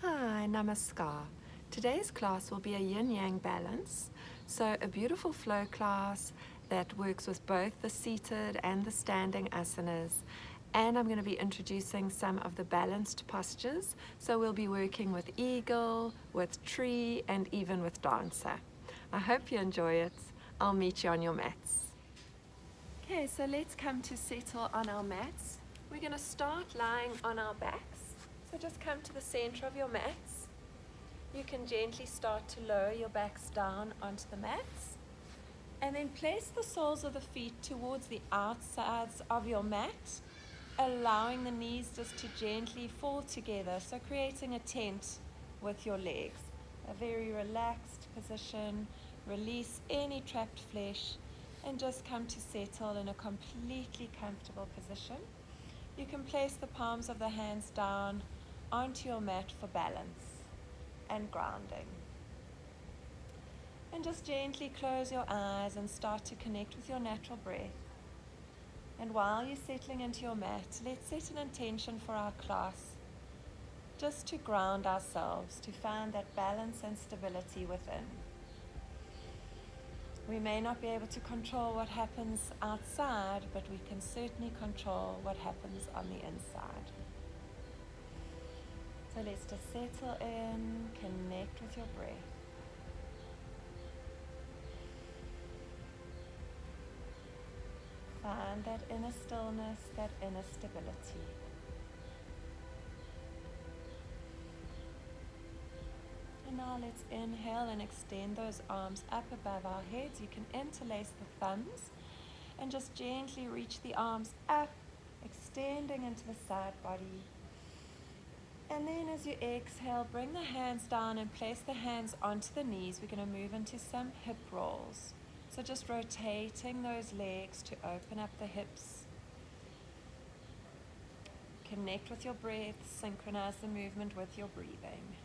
Hi, Namaskar. Today's class will be a yin yang balance, so a beautiful flow class that works with both the seated and the standing asanas. And I'm going to be introducing some of the balanced postures, so we'll be working with eagle, with tree, and even with dancer. I hope you enjoy it. I'll meet you on your mats. Okay, so let's come to settle on our mats. We're going to start lying on our backs. So just come to the center of your mats. You can gently start to lower your backs down onto the mats. And then place the soles of the feet towards the outsides of your mat, allowing the knees just to gently fall together, so creating a tent with your legs. A very relaxed position. Release any trapped flesh and just come to settle in a completely comfortable position. You can place the palms of the hands down onto your mat for balance and grounding. And just gently close your eyes and start to connect with your natural breath. And while you're settling into your mat, let's set an intention for our class, just to ground ourselves, to find that balance and stability within. We may not be able to control what happens outside, but we can certainly control what happens on the inside. So let's just settle in, connect with your breath. Find that inner stillness, that inner stability. And now let's inhale and extend those arms up above our heads. You can interlace the thumbs and just gently reach the arms up, extending into the side body. And then as you exhale, bring the hands down and place the hands onto the knees. We're going to move into some hip rolls. So just rotating those legs to open up the hips. Connect with your breath, synchronize the movement with your breathing.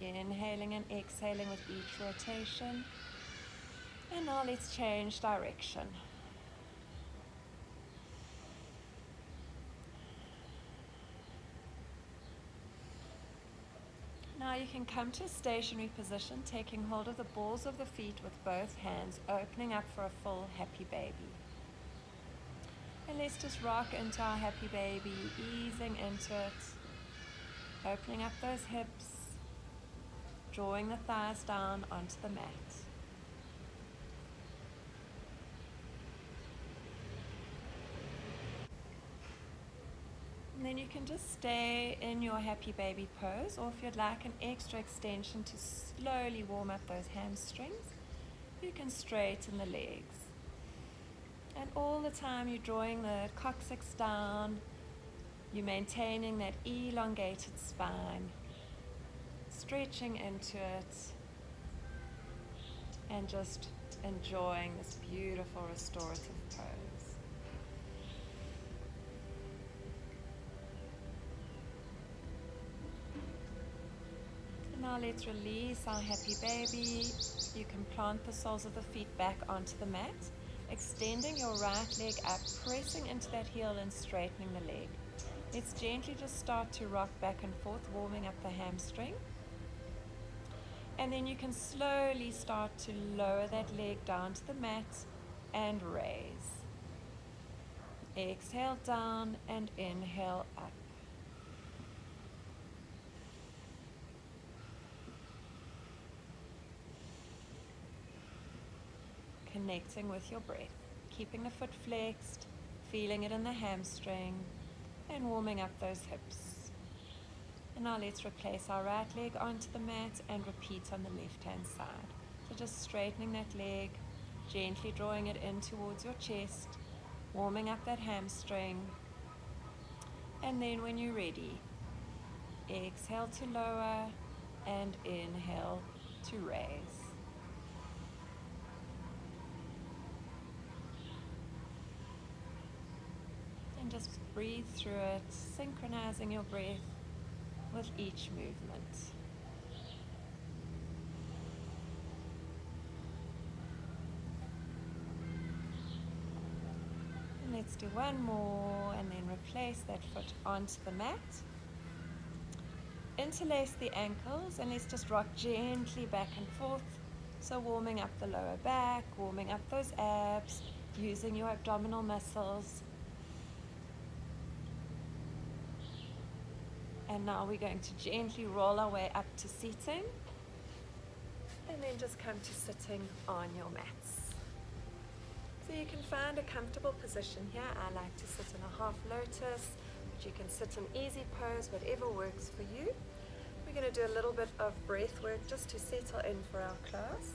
Inhaling and exhaling with each rotation. And now let's change direction. Now you can come to a stationary position, taking hold of the balls of the feet with both hands, opening up for a full happy baby. And let's just rock into our happy baby, easing into it, opening up those hips, drawing the thighs down onto the mat. And then you can just stay in your happy baby pose, or if you'd like an extra extension to slowly warm up those hamstrings, you can straighten the legs. And all the time you're drawing the coccyx down, you're maintaining that elongated spine, stretching into it, and just enjoying this beautiful restorative pose. And now let's release our happy baby. You can plant the soles of the feet back onto the mat, extending your right leg up, pressing into that heel and straightening the leg. Let's gently just start to rock back and forth, warming up the hamstring. And then you can slowly start to lower that leg down to the mat and raise. Exhale down and inhale up. Connecting with your breath, keeping the foot flexed, feeling it in the hamstring, and warming up those hips. And now let's replace our right leg onto the mat and repeat on the left-hand side. So just straightening that leg, gently drawing it in towards your chest, warming up that hamstring. And then when you're ready, exhale to lower and inhale to raise. And just breathe through it, synchronizing your breath with each movement. Let's do one more and then replace that foot onto the mat. Interlace the ankles and let's just rock gently back and forth. So warming up the lower back, warming up those abs, using your abdominal muscles. And now we're going to gently roll our way up to seating. And then just come to sitting on your mats. So you can find a comfortable position here. I like to sit in a half lotus, but you can sit in easy pose, whatever works for you. We're going to do a little bit of breath work just to settle in for our class.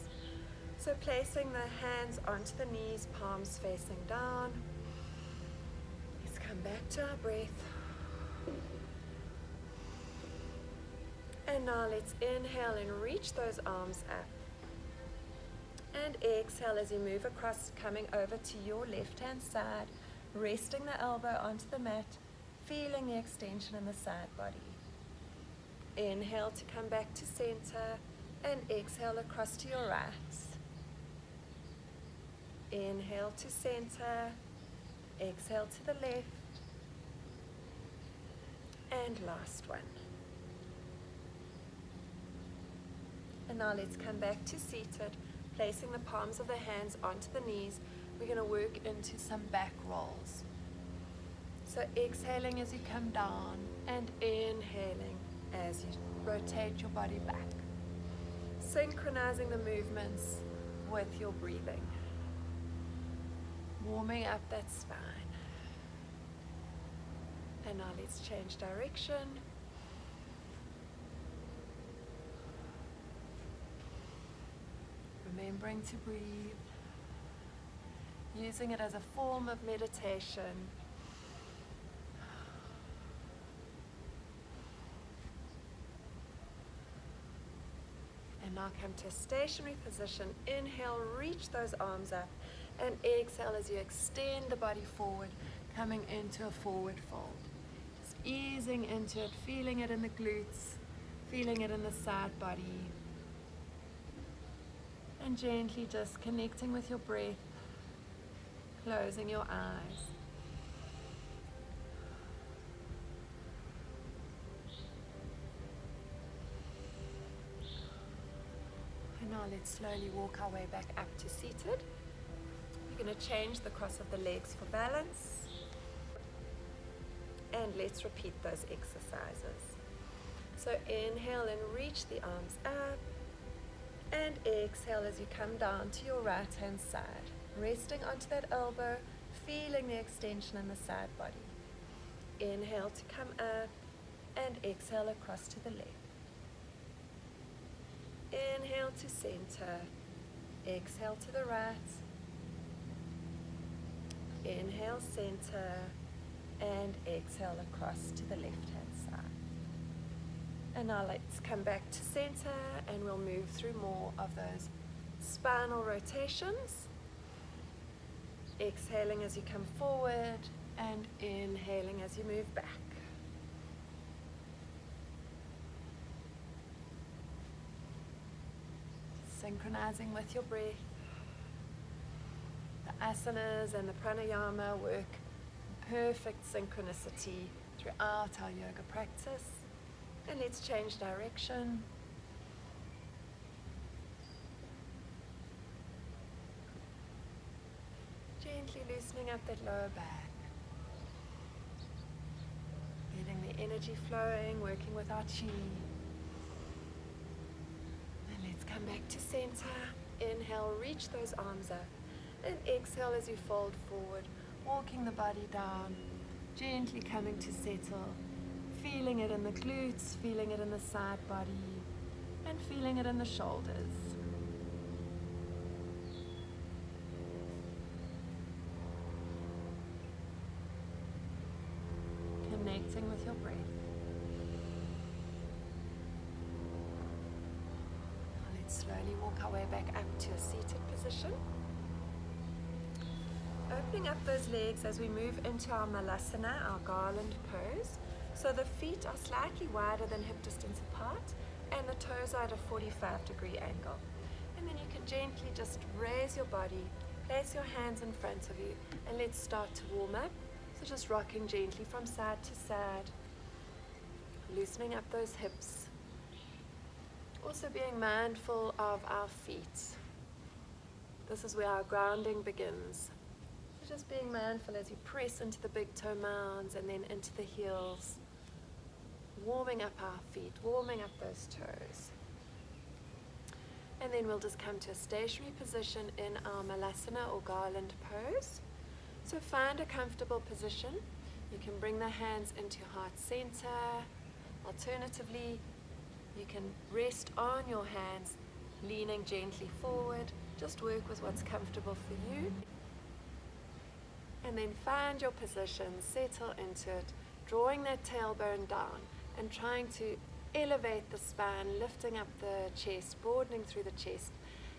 So placing the hands onto the knees, palms facing down. Let's come back to our breath. And now let's inhale and reach those arms up. And exhale as you move across, coming over to your left-hand side, resting the elbow onto the mat, feeling the extension in the side body. Inhale to come back to center and exhale across to your right. Inhale to center, exhale to the left, and last one. And now let's come back to seated, placing the palms of the hands onto the knees. We're going to work into some back rolls. So exhaling as you come down and inhaling as you rotate your body back. Synchronizing the movements with your breathing. Warming up that spine. And now let's change direction. Remembering to breathe, using it as a form of meditation. And now come to a stationary position. Inhale, reach those arms up, and exhale as you extend the body forward, coming into a forward fold. Just easing into it, feeling it in the glutes, feeling it in the side body. And gently just connecting with your breath, closing your eyes. And now let's slowly walk our way back up to seated. We're going to change the cross of the legs for balance. And let's repeat those exercises. So inhale and reach the arms up. And exhale as you come down to your right hand side, resting onto that elbow, feeling the extension in the side body. Inhale to come up and exhale across to the left. Inhale to center, exhale to the right. Inhale, center, and exhale across to the left hand side. And now let's come back to center and we'll move through more of those spinal rotations. Exhaling as you come forward and inhaling as you move back. Synchronizing with your breath. The asanas and the pranayama work in perfect synchronicity throughout our yoga practice. And let's change direction. Gently loosening up that lower back. Getting the energy flowing, working with our chi. And let's come back to center. Inhale, reach those arms up. And exhale as you fold forward, walking the body down, gently coming to settle. Feeling it in the glutes, feeling it in the side body, and feeling it in the shoulders. Connecting with your breath. Now let's slowly walk our way back up to a seated position. Opening up those legs as we move into our malasana, our garland pose. So the feet are slightly wider than hip distance apart and the toes are at a 45-degree angle. And then you can gently just raise your body, place your hands in front of you and let's start to warm up. So just rocking gently from side to side, loosening up those hips. Also being mindful of our feet. This is where our grounding begins. So just being mindful as you press into the big toe mounds and then into the heels. Warming up our feet, warming up those toes. And then we'll just come to a stationary position in our malasana or garland pose. So find a comfortable position. You can bring the hands into heart center. Alternatively, you can rest on your hands, leaning gently forward. Just work with what's comfortable for you. And then find your position, settle into it, drawing that tailbone down and trying to elevate the spine, lifting up the chest, broadening through the chest.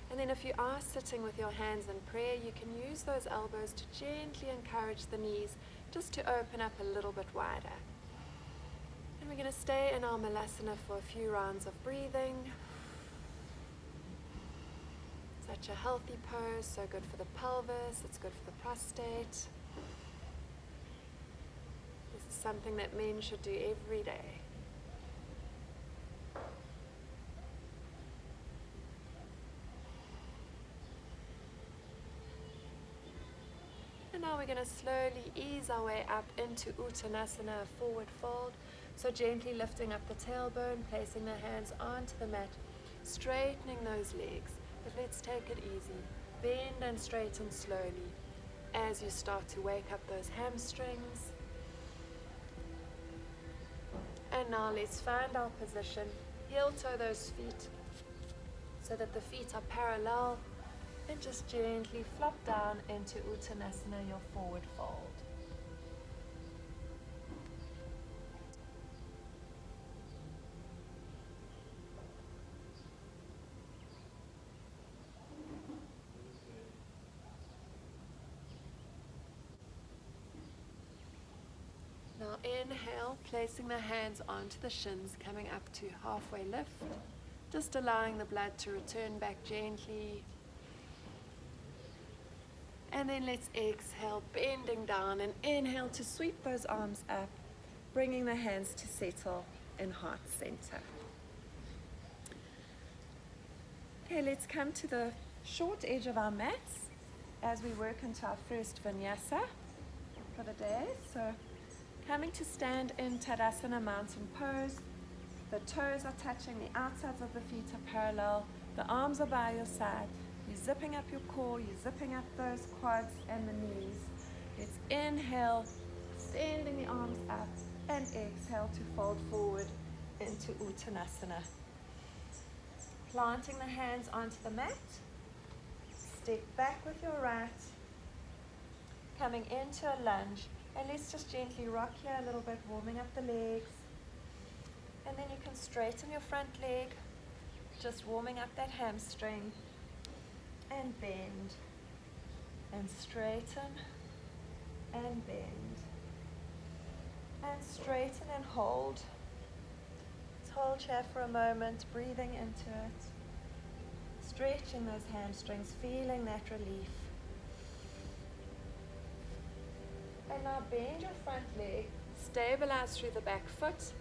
And then if you are sitting with your hands in prayer, you can use those elbows to gently encourage the knees just to open up a little bit wider. And we're going to stay in our malasana for a few rounds of breathing. Such a healthy pose, so good for the pelvis, it's good for the prostate. This is something that men should do every day. And now we're going to slowly ease our way up into Uttanasana, forward fold. So gently lifting up the tailbone, placing the hands onto the mat, straightening those legs. But let's take it easy. Bend and straighten slowly as you start to wake up those hamstrings. And now let's find our position. Heel toe those feet so that the feet are parallel. And just gently flop down into Uttanasana, your forward fold. Now inhale, placing the hands onto the shins, coming up to halfway lift. Just allowing the blood to return back gently. And then let's exhale, bending down, and inhale to sweep those arms up, bringing the hands to settle in heart center. Okay, let's come to the short edge of our mats as we work into our first vinyasa for the day. So coming to stand in Tadasana mountain pose. The toes are touching, the outsides of the feet are parallel, the arms are by your side. You're zipping up your core, you're zipping up those quads and the knees. Let's inhale, extending the arms up, and exhale to fold forward into Uttanasana. Planting the hands onto the mat. Step back with your right, coming into a lunge. And let's just gently rock here a little bit, warming up the legs. And then you can straighten your front leg, just warming up that hamstring. And bend, and straighten, and bend, and straighten and hold. Let's hold here for a moment, breathing into it, stretching those hamstrings, feeling that relief. And now bend your front leg, stabilize through the back foot,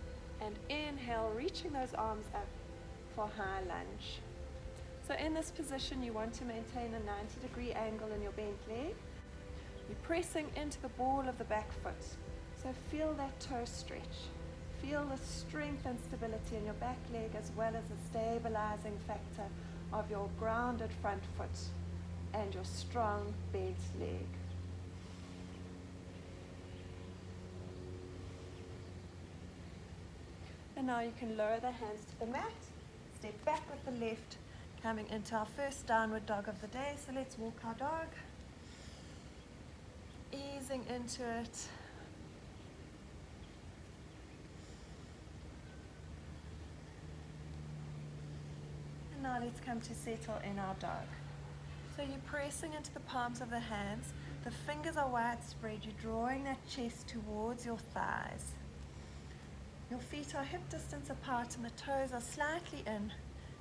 and inhale, reaching those arms up for high lunge. So in this position, you want to maintain a 90-degree angle in your bent leg. You're pressing into the ball of the back foot. So feel that toe stretch. Feel the strength and stability in your back leg as well as the stabilizing factor of your grounded front foot and your strong bent leg. And now you can lower the hands to the mat, step back with the left, coming into our first downward dog of the day. So let's walk our dog, easing into it. And now let's come to settle in our dog. So you're pressing into the palms of the hands, the fingers are widespread, you're drawing that chest towards your thighs. Your feet are hip distance apart and the toes are slightly in,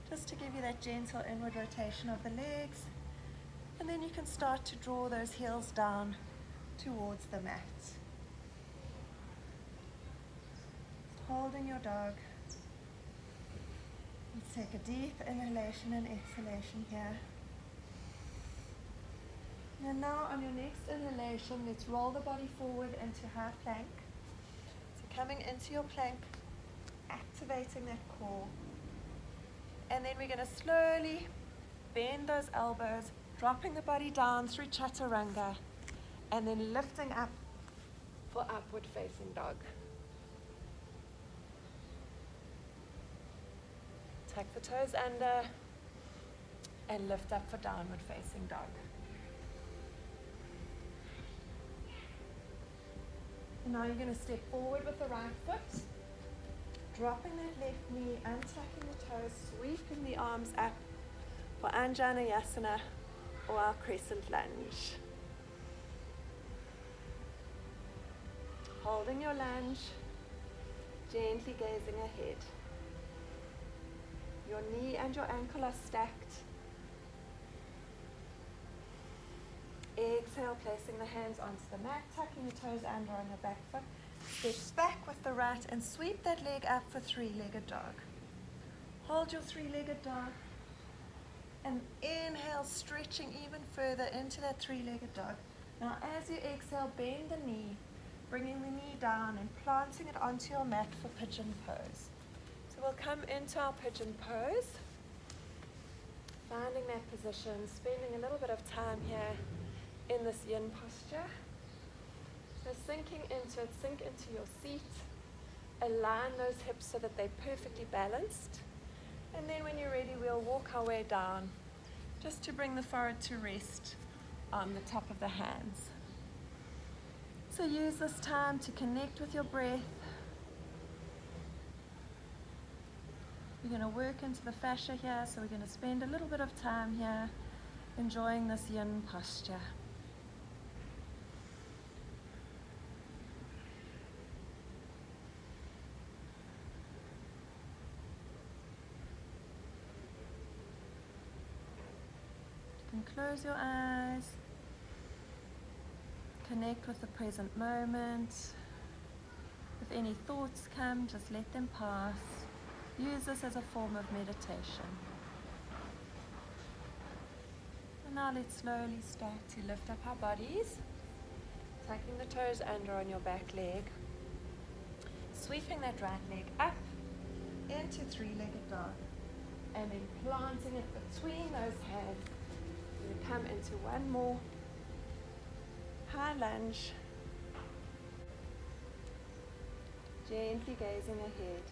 just to give you that gentle inward rotation of the legs. And then you can start to draw those heels down towards the mat. Holding your dog. Let's take a deep inhalation and exhalation here. And now on your next inhalation, let's roll the body forward into half plank. So coming into your plank, activating that core. And then we're going to slowly bend those elbows, dropping the body down through chaturanga, and then lifting up for upward facing dog. Tuck the toes under and lift up for downward facing dog. And now you're going to step forward with the right foot, dropping that left knee, untucking the toes, sweeping the arms up for Anjaneyasana or our crescent lunge. Holding your lunge, gently gazing ahead. Your knee and your ankle are stacked. Exhale, placing the hands onto the mat, tucking the toes under on your back foot. Step back with the right and sweep that leg up for three-legged dog. Hold your three-legged dog and inhale, stretching even further into that three-legged dog. Now as you exhale, bend the knee, bringing the knee down and planting it onto your mat for pigeon pose. So we'll come into our pigeon pose, finding that position, spending a little bit of time here in this yin posture. So sinking into it, sink into your seat, align those hips so that they're perfectly balanced. And then when you're ready, we'll walk our way down just to bring the forehead to rest on the top of the hands. So use this time to connect with your breath. We're going to work into the fascia here, so we're going to spend a little bit of time here enjoying this yin posture. You can close your eyes, connect with the present moment. If any thoughts come, just let them pass. Use this as a form of meditation. And now let's slowly start to lift up our bodies, tucking the toes under on your back leg, sweeping that right leg up into three-legged dog, and then planting it between those hands. You come into one more high lunge, gently gazing ahead.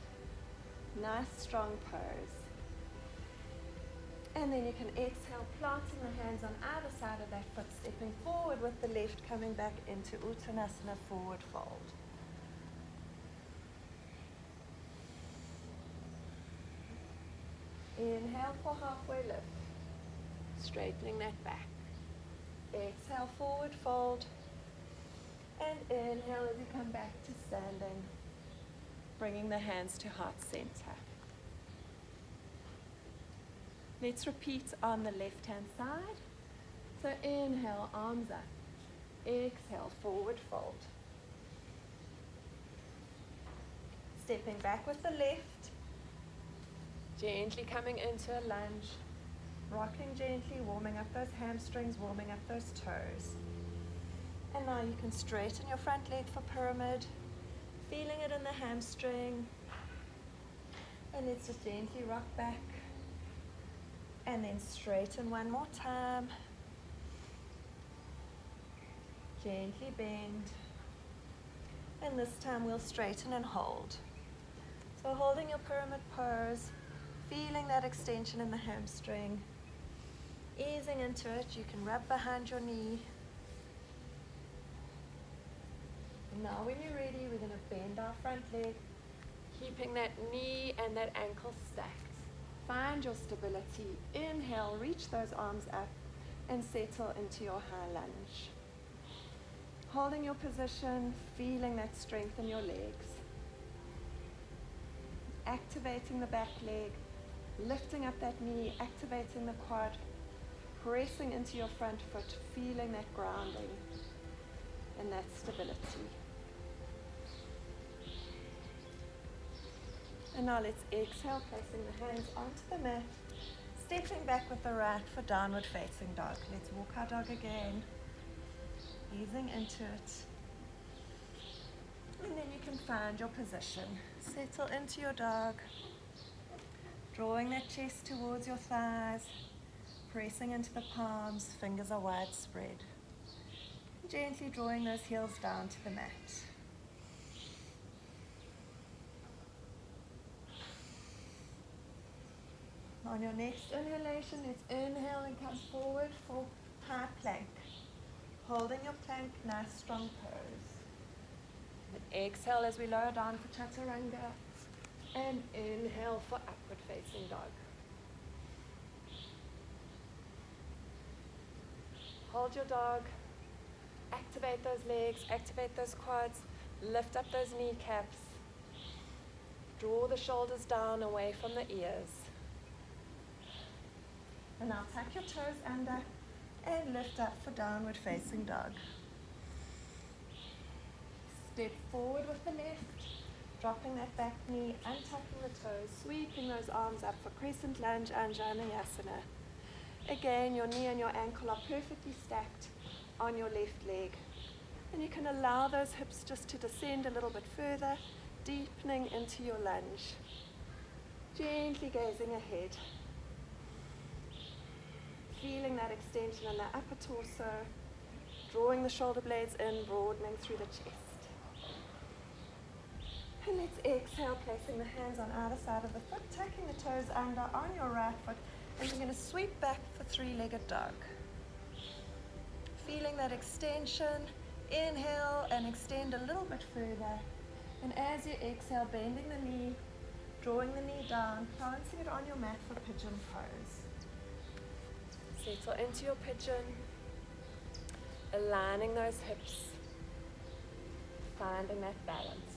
Nice strong pose. And then you can exhale, planting the hands on either side of that foot, stepping forward with the left, coming back into Uttanasana, forward fold. Inhale for halfway lift, straightening that back. Exhale, forward fold. And inhale as you come back to standing, bringing the hands to heart center. Let's repeat on the left-hand side. So inhale, arms up. Exhale, forward fold. Stepping back with the left. Gently coming into a lunge. Rocking gently, warming up those hamstrings, warming up those toes. And now you can straighten your front leg for pyramid. Feeling it in the hamstring. And let's just gently rock back. And then straighten one more time. Gently bend. And this time we'll straighten and hold. So holding your pyramid pose, feeling that extension in the hamstring. Easing into it, you can rub behind your knee. Now when you're ready, we're going to bend our front leg, keeping that knee and that ankle stacked. Find your stability. Inhale, reach those arms up and settle into your high lunge. Holding your position, feeling that strength in your legs. Activating the back leg, lifting up that knee, activating the quad, pressing into your front foot, feeling that grounding and that stability. And now let's exhale, placing the hands onto the mat, stepping back with the right for downward facing dog. Let's walk our dog again, easing into it. And then you can find your position. Settle into your dog, drawing that chest towards your thighs, pressing into the palms, fingers are widespread. Gently drawing those heels down to the mat. On your next inhalation, let's inhale and come forward for high plank. Holding your plank, nice strong pose. And exhale as we lower down for chaturanga. And inhale for upward facing dog. Hold your dog. Activate those legs, activate those quads, lift up those kneecaps. Draw the shoulders down away from the ears. And now tuck your toes under and lift up for downward facing dog. Step forward with the left, dropping that back knee, untucking the toes, sweeping those arms up for crescent lunge, Anjaneyasana. Again, your knee and your ankle are perfectly stacked on your left leg. And you can allow those hips just to descend a little bit further, deepening into your lunge. Gently gazing ahead. Feeling that extension in the upper torso, drawing the shoulder blades in, broadening through the chest. And let's exhale, placing the hands on either side of the foot, tucking the toes under on your right foot, and we're going to sweep back for three-legged dog. Feeling that extension, inhale and extend a little bit further. And as you exhale, bending the knee, drawing the knee down, planting it on your mat for pigeon pose. Settle into your pigeon, aligning those hips, finding that balance.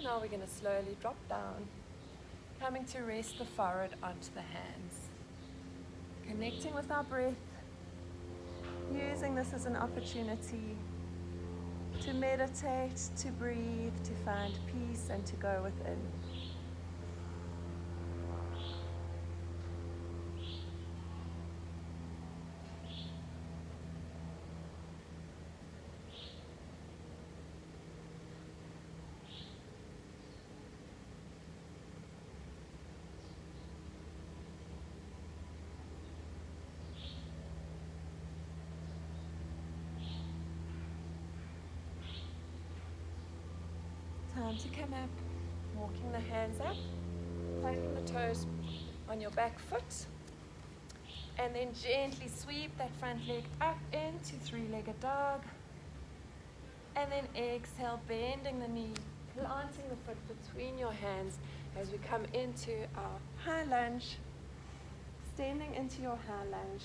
Now we're going to slowly drop down, coming to rest the forehead onto the hands. Connecting with our breath, using this as an opportunity to meditate, to breathe, to find peace and to go within. Time to come up, walking the hands up, placing the toes on your back foot, and then gently sweep that front leg up into three-legged dog, and then exhale, bending the knee, planting the foot between your hands as we come into our high lunge, extending into your high lunge,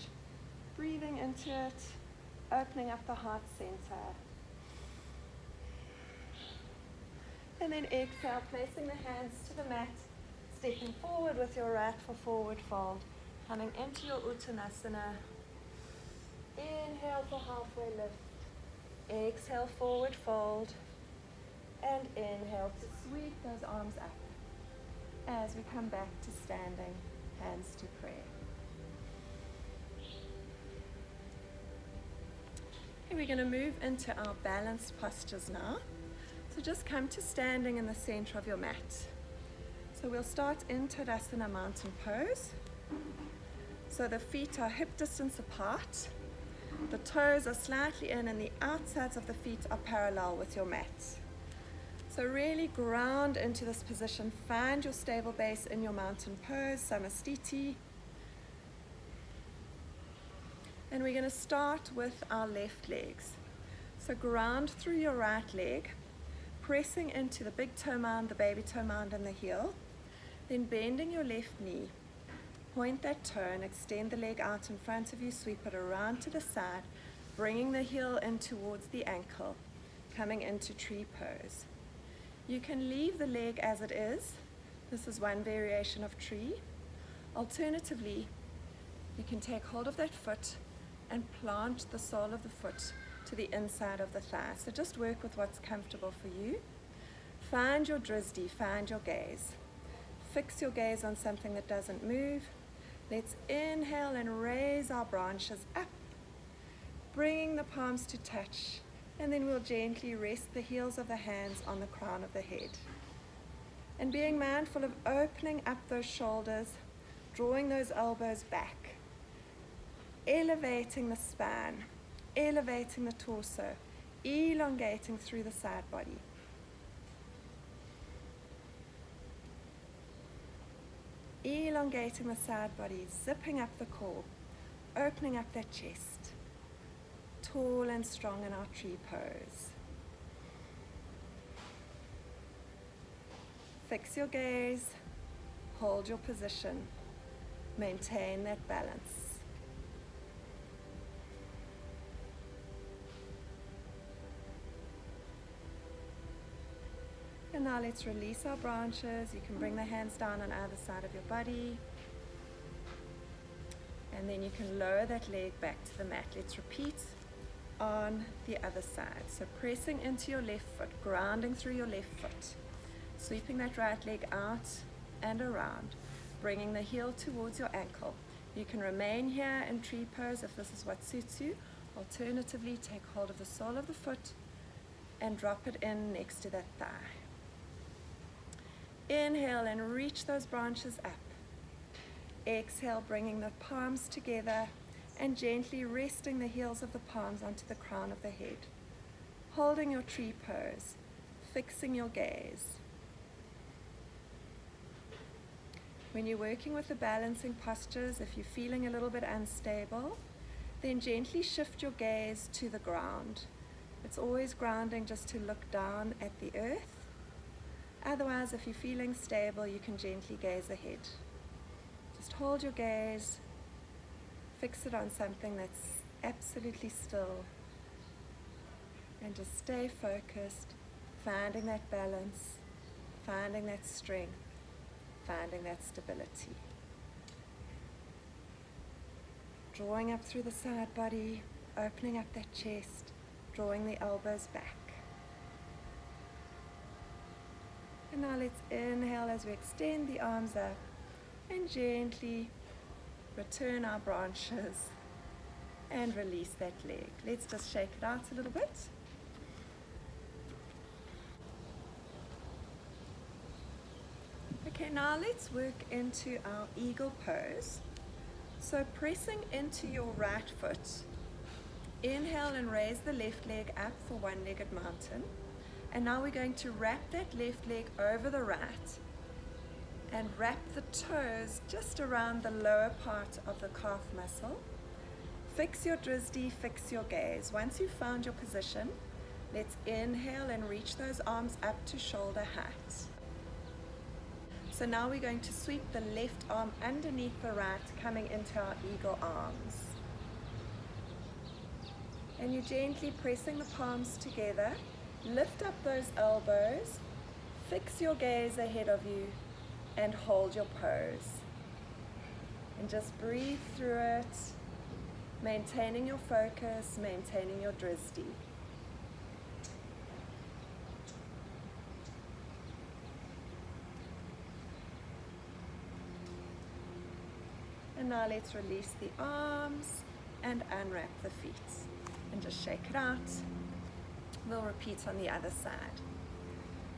breathing into it, opening up the heart center. And then exhale, placing the hands to the mat, stepping forward with your right for forward fold, coming into your Uttanasana. Inhale for halfway lift. Exhale, forward fold. And inhale to sweep those arms up as we come back to standing, hands to prayer. Okay, we're going to move into our balanced postures now. So just come to standing in the center of your mat. So we'll start in Tadasana mountain pose. So the feet are hip distance apart. The toes are slightly in and the outsides of the feet are parallel with your mat. So really ground into this position. Find your stable base in your mountain pose, Samastiti. And we're going to start with our left legs. So ground through your right leg, pressing into the big toe mound, the baby toe mound and the heel. Then bending your left knee. Point that toe and extend the leg out in front of you, sweep it around to the side, bringing the heel in towards the ankle, coming into tree pose. You can leave the leg as it is. This is one variation of tree. Alternatively, you can take hold of that foot and plant the sole of the foot to the inside of the thigh. So just work with what's comfortable for you. Find your drisdi, find your gaze. Fix your gaze on something that doesn't move. Let's inhale and raise our branches up, bringing the palms to touch, and then we'll gently rest the heels of the hands on the crown of the head. And being mindful of opening up those shoulders, drawing those elbows back, elevating the spine, elevating the torso, elongating through the side body. Elongating the side body, zipping up the core, opening up that chest, tall and strong in our tree pose. Fix your gaze, hold your position, maintain that balance. And now let's release our branches. You can bring the hands down on either side of your body. And then you can lower that leg back to the mat. Let's repeat on the other side. So pressing into your left foot, grounding through your left foot. Sweeping that right leg out and around. Bringing the heel towards your ankle. You can remain here in tree pose if this is what suits you. Alternatively, take hold of the sole of the foot and drop it in next to that thigh. Inhale and reach those branches up. Exhale, bringing the palms together and gently resting the heels of the palms onto the crown of the head. Holding your tree pose, fixing your gaze. When you're working with the balancing postures, if you're feeling a little bit unstable, then gently shift your gaze to the ground. It's always grounding just to look down at the earth. Otherwise, if you're feeling stable, you can gently gaze ahead. Just hold your gaze, fix it on something that's absolutely still, and just stay focused, finding that balance, finding that strength, finding that stability. Drawing up through the side body, opening up that chest, drawing the elbows back. And now let's inhale as we extend the arms up and gently return our branches and release that leg. Let's just shake it out a little bit. Okay, now let's work into our eagle pose. So pressing into your right foot, inhale and raise the left leg up for one-legged mountain. And now we're going to wrap that left leg over the right and wrap the toes just around the lower part of the calf muscle. Fix your drisdi, fix your gaze. Once you've found your position, let's inhale and reach those arms up to shoulder height. So now we're going to sweep the left arm underneath the right, coming into our eagle arms. And you're gently pressing the palms together. Lift up those elbows, fix your gaze ahead of you, and hold your pose. And just breathe through it, maintaining your focus, maintaining your drisdi. And now let's release the arms and unwrap the feet. And just shake it out. We'll repeat on the other side.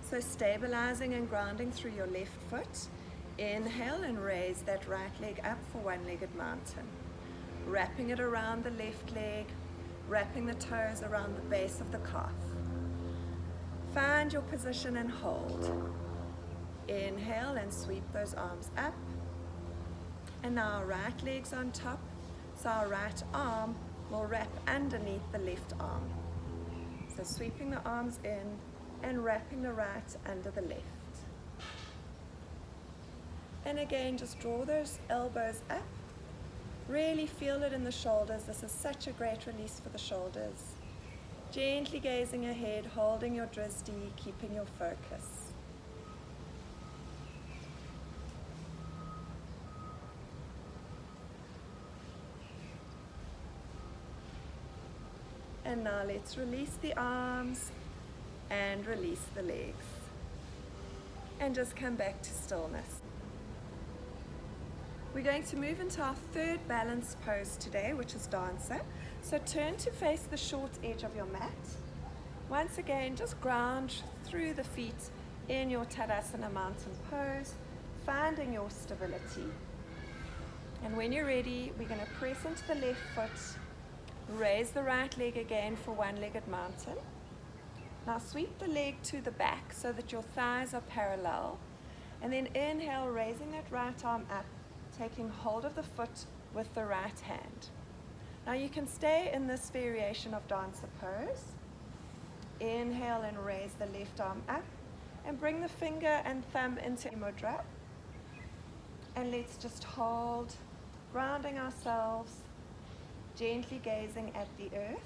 So stabilizing and grounding through your left foot. Inhale and raise that right leg up for one-legged mountain. Wrapping it around the left leg, wrapping the toes around the base of the calf. Find your position and hold. Inhale and sweep those arms up. And now our right leg's on top, so our right arm will wrap underneath the left arm. So sweeping the arms in and wrapping the right under the left. And again, just draw those elbows up. Really feel it in the shoulders. This is such a great release for the shoulders. Gently gazing ahead, holding your drisdi, keeping your focus. And now let's release the arms and release the legs. And just come back to stillness. We're going to move into our third balance pose today, which is dancer. So turn to face the short edge of your mat. Once again, just ground through the feet in your Tadasana mountain pose, finding your stability. And when you're ready, we're going to press into the left foot, raise the right leg again for one-legged mountain. Now sweep the leg to the back so that your thighs are parallel. And then inhale, raising that right arm up, taking hold of the foot with the right hand. Now you can stay in this variation of dancer pose. Inhale and raise the left arm up and bring the finger and thumb into mudra. And let's just hold, grounding ourselves, gently gazing at the earth.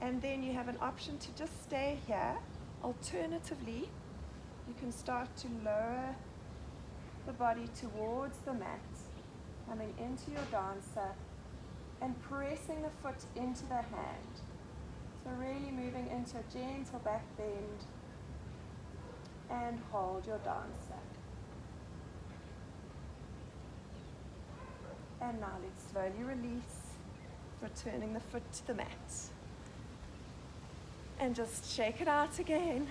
And then you have an option to just stay here. Alternatively, you can start to lower the body towards the mat, coming into your dancer and pressing the foot into the hand. So really moving into a gentle back bend and hold your dancer. And now let's slowly release, returning the foot to the mat. And just shake it out again.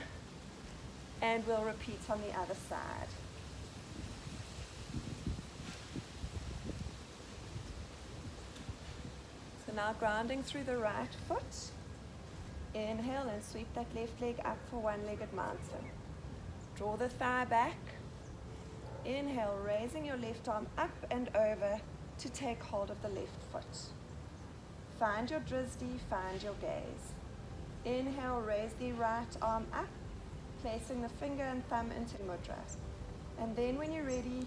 And we'll repeat on the other side. So now grounding through the right foot. Inhale and sweep that left leg up for one-legged mountain. Draw the thigh back. Inhale, raising your left arm up and over to take hold of the left foot. Find your drisdi, find your gaze. Inhale, raise the right arm up, placing the finger and thumb into mudra. And then when you're ready,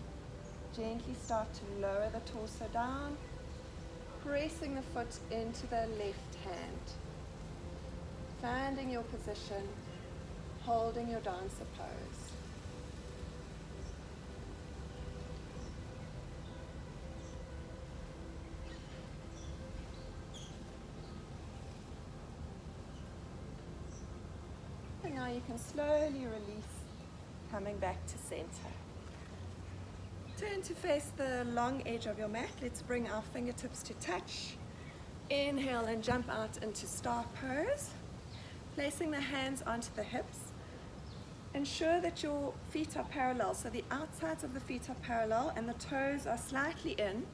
gently start to lower the torso down, pressing the foot into the left hand. Finding your position, holding your dancer pose. And now you can slowly release, coming back to center. Turn to face the long edge of your mat. Let's bring our fingertips to touch. Inhale and jump out into star pose. Placing the hands onto the hips. Ensure that your feet are parallel, so the outsides of the feet are parallel and the toes are slightly in,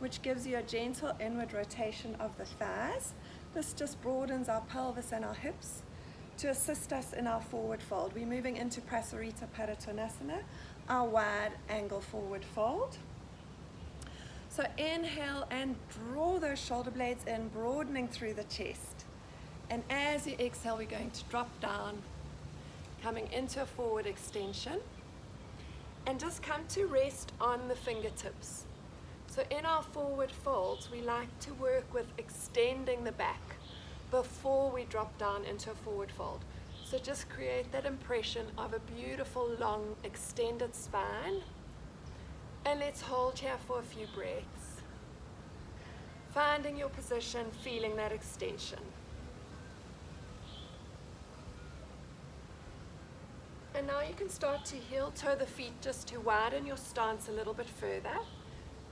which gives you a gentle inward rotation of the thighs. This just broadens our pelvis and our hips to assist us in our forward fold. We're moving into Prasarita Paratonasana, our wide angle forward fold. So inhale and draw those shoulder blades in, broadening through the chest. And as you exhale, we're going to drop down, coming into a forward extension. And just come to rest on the fingertips. So in our forward folds, we like to work with extending the back before we drop down into a forward fold. So just create that impression of a beautiful, long, extended spine. And let's hold here for a few breaths. Finding your position, feeling that extension. And now you can start to heel toe the feet just to widen your stance a little bit further.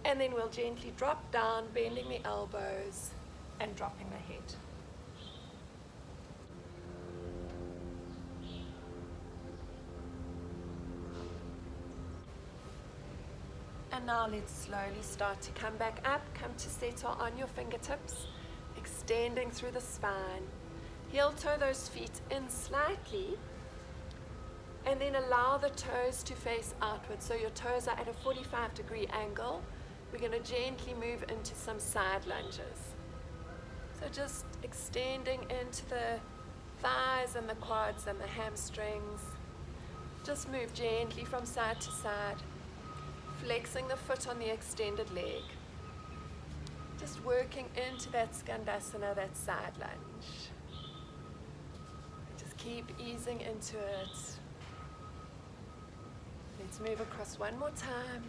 And then we'll gently drop down, bending the elbows and dropping the head. And now let's slowly start to come back up, come to settle on your fingertips, extending through the spine. Heel toe those feet in slightly, and then allow the toes to face outwards. So your toes are at a 45-degree angle. We're going to gently move into some side lunges. So just extending into the thighs and the quads and the hamstrings. Just move gently from side to side, flexing the foot on the extended leg. Just working into that Skandasana, that side lunge. Just keep easing into it. Let's move across one more time.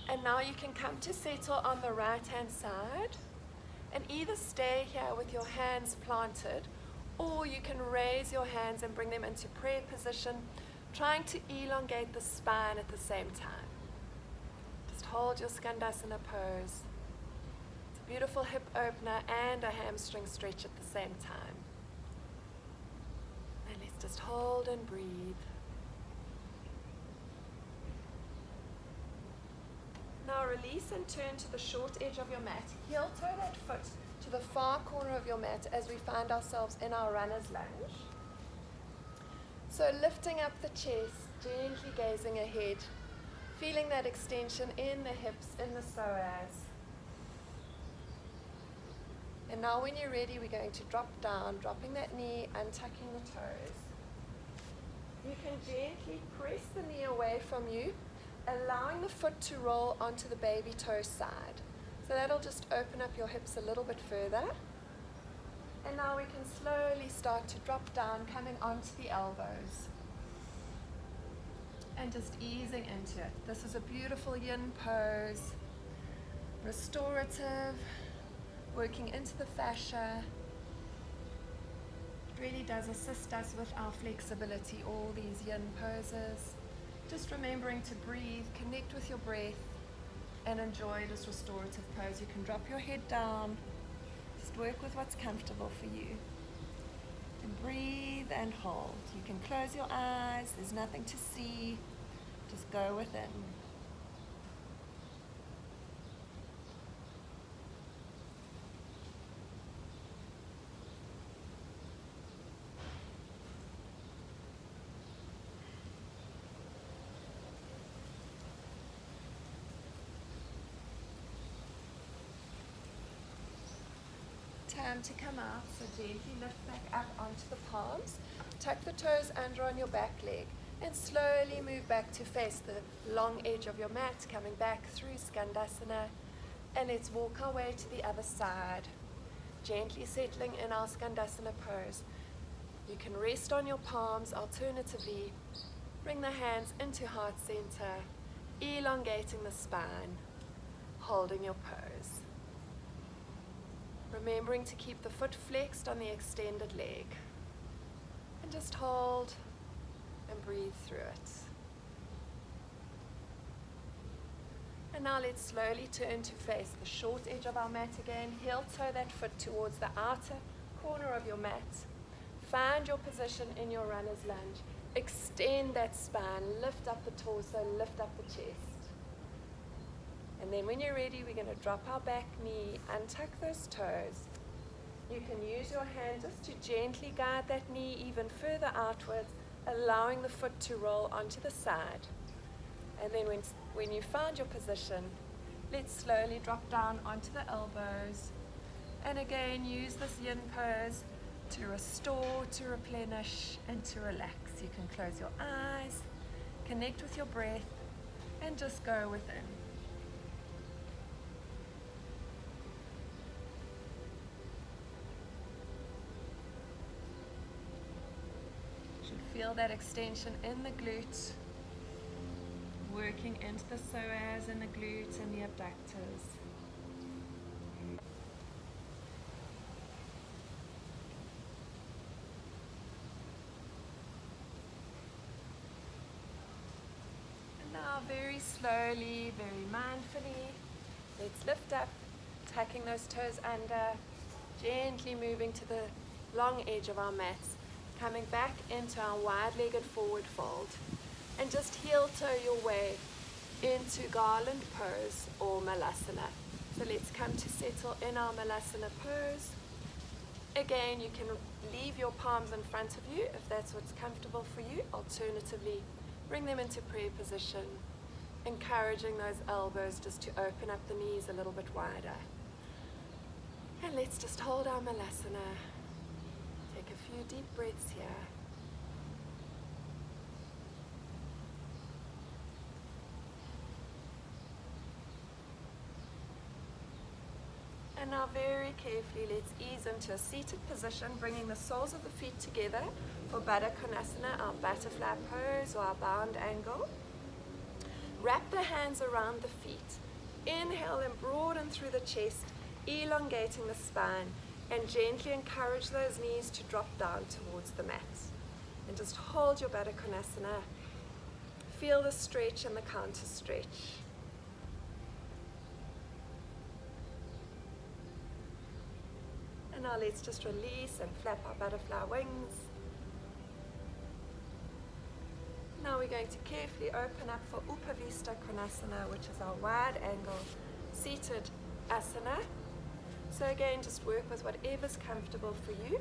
And now you can come to settle on the right hand side. And either stay here with your hands planted, or you can raise your hands and bring them into prayer position, trying to elongate the spine at the same time. Just hold your Skandasana pose. It's a beautiful hip opener and a hamstring stretch at the same time. And let's just hold and breathe. Now release and turn to the short edge of your mat. Heel toe that foot to the far corner of your mat as we find ourselves in our runner's lunge. So lifting up the chest, gently gazing ahead, feeling that extension in the hips, in the psoas. And now when you're ready, we're going to drop down, dropping that knee, untucking the toes. You can gently press the knee away from you, allowing the foot to roll onto the baby toe side. So that'll just open up your hips a little bit further. And now we can slowly start to drop down, coming onto the elbows. And just easing into it. This is a beautiful yin pose. Restorative, working into the fascia. It really does assist us with our flexibility, all these yin poses. Just remembering to breathe, connect with your breath, and enjoy this restorative pose. You can drop your head down, just work with what's comfortable for you. And breathe and hold. You can close your eyes, there's nothing to see, just go within. Time to come out, so gently lift back up onto the palms, tuck the toes under on your back leg, and slowly move back to face the long edge of your mat, coming back through Skandasana, and let's walk our way to the other side, gently settling in our Skandasana pose. You can rest on your palms, alternatively, bring the hands into heart center, elongating the spine, holding your pose. Remembering to keep the foot flexed on the extended leg. And just hold and breathe through it. And now let's slowly turn to face the short edge of our mat again. Heel toe that foot towards the outer corner of your mat. Find your position in your runner's lunge. Extend that spine, lift up the torso, lift up the chest. And then when you're ready, we're going to drop our back knee, untuck those toes. You can use your hand just to gently guide that knee even further outwards, allowing the foot to roll onto the side. And then when you found your position, let's slowly drop down onto the elbows. And again, use this yin pose to restore, to replenish, and to relax. You can close your eyes, connect with your breath, and just go within. Feel that extension in the glute, working into the psoas and the glutes and the abductors. And now very slowly, very mindfully, let's lift up, tucking those toes under, gently moving to the long edge of our mats. Coming back into our wide-legged forward fold, and just heel toe your way into garland pose or malasana. So let's come to settle in our malasana pose. Again, you can leave your palms in front of you if that's what's comfortable for you. Alternatively, bring them into prayer position, encouraging those elbows just to open up the knees a little bit wider. And let's just hold our malasana. Take a few deep breaths here. And now very carefully, let's ease into a seated position, bringing the soles of the feet together for Baddha Konasana, our butterfly pose or our bound angle. Wrap the hands around the feet. Inhale and broaden through the chest. elongating the spine, and gently encourage those knees to drop down towards the mat. And just hold your Baddha Konasana. Feel the stretch and the counter stretch. And now let's just release and flap our butterfly wings. Now we're going to carefully open up for Upavista Konasana, which is our wide angle seated asana. So again, just work with whatever's comfortable for you.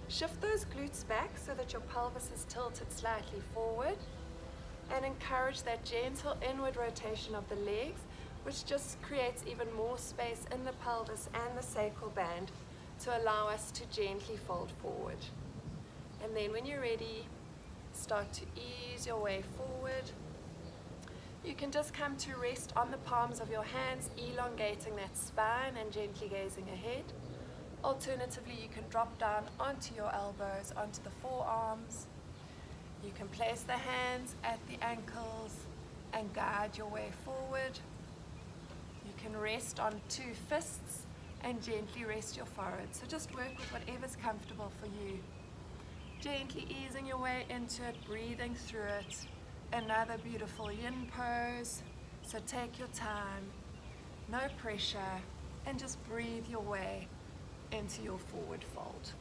Shift those glutes back so that your pelvis is tilted slightly forward, and encourage that gentle inward rotation of the legs, which just creates even more space in the pelvis and the sacral band to allow us to gently fold forward. And then when you're ready, start to ease your way forward. You can just come to rest on the palms of your hands, elongating that spine and gently gazing ahead. Alternatively, you can drop down onto your elbows, onto the forearms. You can place the hands at the ankles and guide your way forward. You can rest on 2 fists and gently rest your forehead. So just work with whatever's comfortable for you. Gently easing your way into it, breathing through it. Another beautiful yin pose. So take your time, no pressure, and just breathe your way into your forward fold.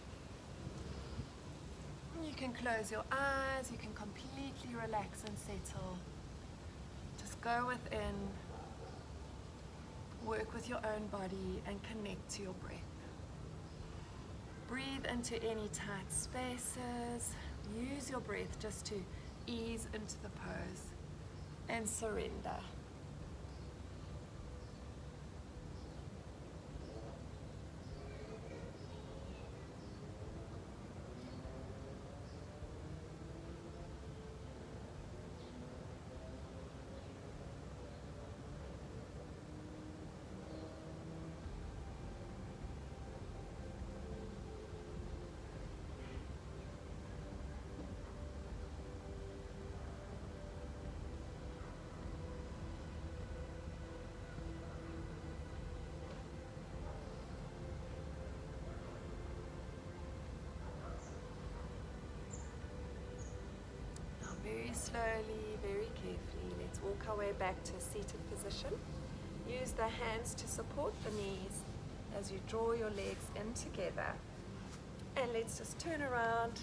You can close your eyes, you can completely relax and settle. Just go within, work with your own body and connect to your breath. Breathe into any tight spaces. Use your breath just to ease into the pose and surrender. Very slowly, very carefully, let's walk our way back to a seated position. Use the hands to support the knees as you draw your legs in together. And let's just turn around,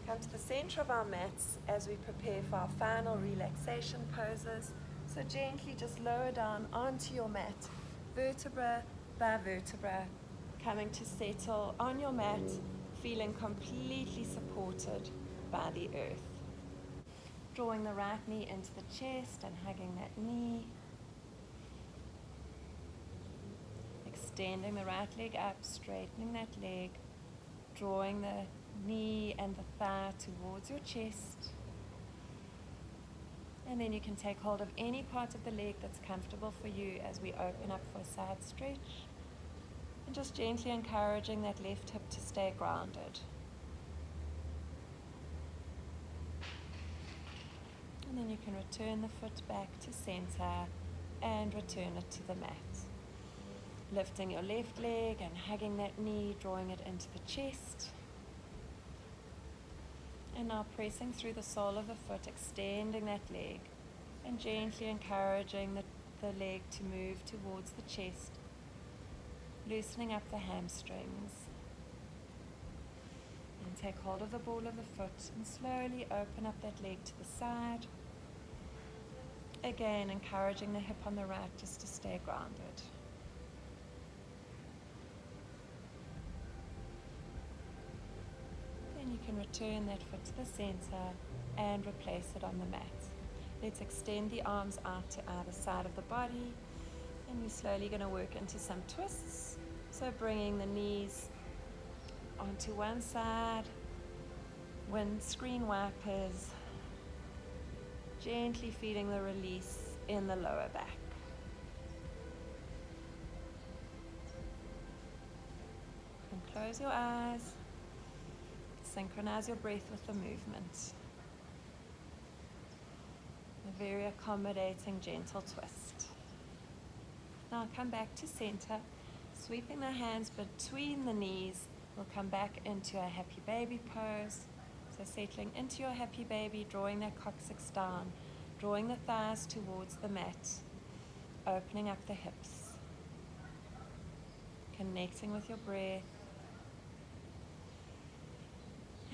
come to the center of our mats as we prepare for our final relaxation poses. So gently just lower down onto your mat, vertebra by vertebra, coming to settle on your mat, feeling completely supported by the earth. Drawing the right knee into the chest and hugging that knee. Extending the right leg up, straightening that leg. Drawing the knee and the thigh towards your chest. And then you can take hold of any part of the leg that's comfortable for you as we open up for a side stretch. And just gently encouraging that left hip to stay grounded. And then you can return the foot back to center and return it to the mat. Lifting your left leg and hugging that knee, drawing it into the chest. And now pressing through the sole of the foot, extending that leg and gently encouraging the leg to move towards the chest, loosening up the hamstrings. And take hold of the ball of the foot and slowly open up that leg to the side. Again, encouraging the hip on the right just to stay grounded. Then you can return that foot to the center and replace it on the mat. Let's extend the arms out to either side of the body, and we're slowly going to work into some twists. So bringing the knees onto one side, windscreen wipers, gently feeling the release in the lower back. And close your eyes. Synchronize your breath with the movement. A very accommodating, gentle twist. Now come back to center Sweeping the hands between the knees, we'll come back into a happy baby pose. So settling into your happy baby, drawing that coccyx down, drawing the thighs towards the mat, opening up the hips, connecting with your breath,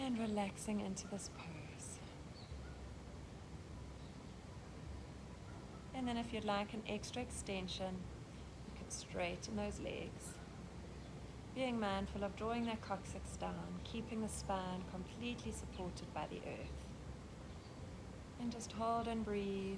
and relaxing into this pose. And then if you'd like an extra extension, you can straighten those legs. Being mindful of drawing that coccyx down, keeping the spine completely supported by the earth. And just hold and breathe.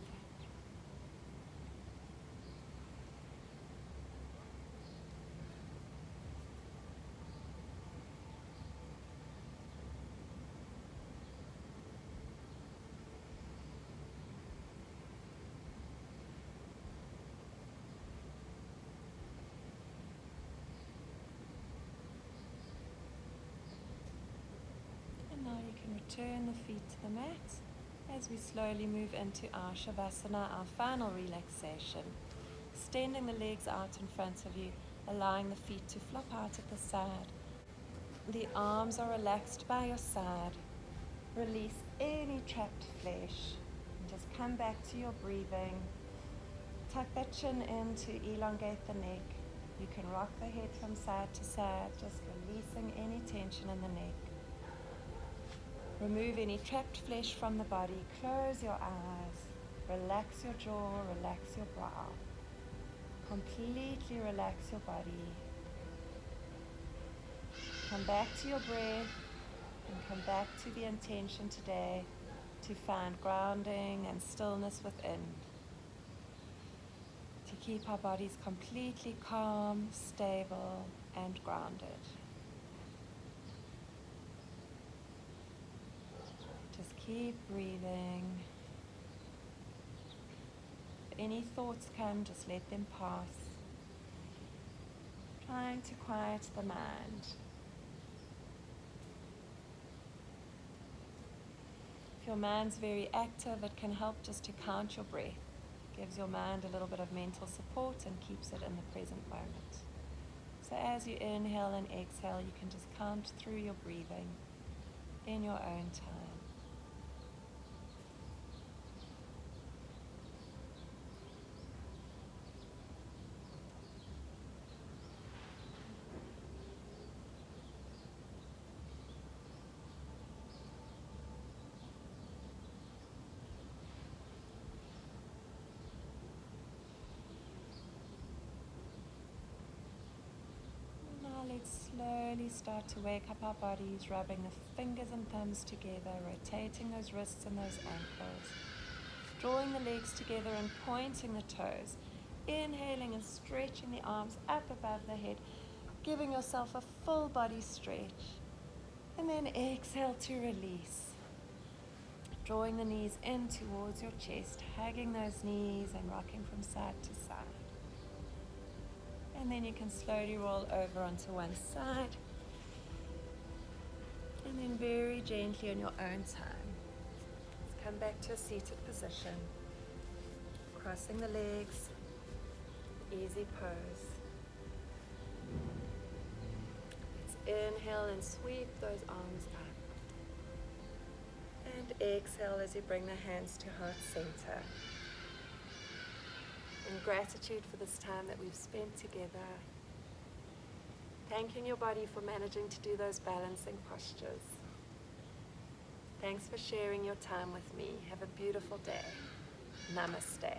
Now you can return the feet to the mat as we slowly move into our Shavasana, our final relaxation. Extending the legs out in front of you, allowing the feet to flop out at the side. The arms are relaxed by your side. Release any trapped flesh and just come back to your breathing. Tuck that chin in to elongate the neck. You can rock the head from side to side, just releasing any tension in the neck. Remove any trapped flesh from the body. Close your eyes. Relax your jaw, relax your brow. Completely relax your body. Come back to your breath and come back to the intention today to find grounding and stillness within. To keep our bodies completely calm, stable, and grounded. Just keep breathing. If any thoughts come, just let them pass. Trying to quiet the mind. If your mind's very active, it can help just to count your breath. Gives your mind a little bit of mental support and keeps it in the present moment. So as you inhale and exhale, you can just count through your breathing in your own time. Let's slowly start to wake up our bodies, rubbing the fingers and thumbs together, rotating those wrists and those ankles, drawing the legs together and pointing the toes, inhaling and stretching the arms up above the head, giving yourself a full body stretch, and then exhale to release, drawing the knees in towards your chest, hugging those knees and rocking from side to side. And then you can slowly roll over onto one side. And then very gently on your own time, let's come back to a seated position. Crossing the legs, easy pose. Let's inhale and sweep those arms up. And exhale as you bring the hands to heart center. In gratitude for this time that we've spent together. Thanking your body for managing to do those balancing postures. Thanks for sharing your time with me. Have a beautiful day. Namaste.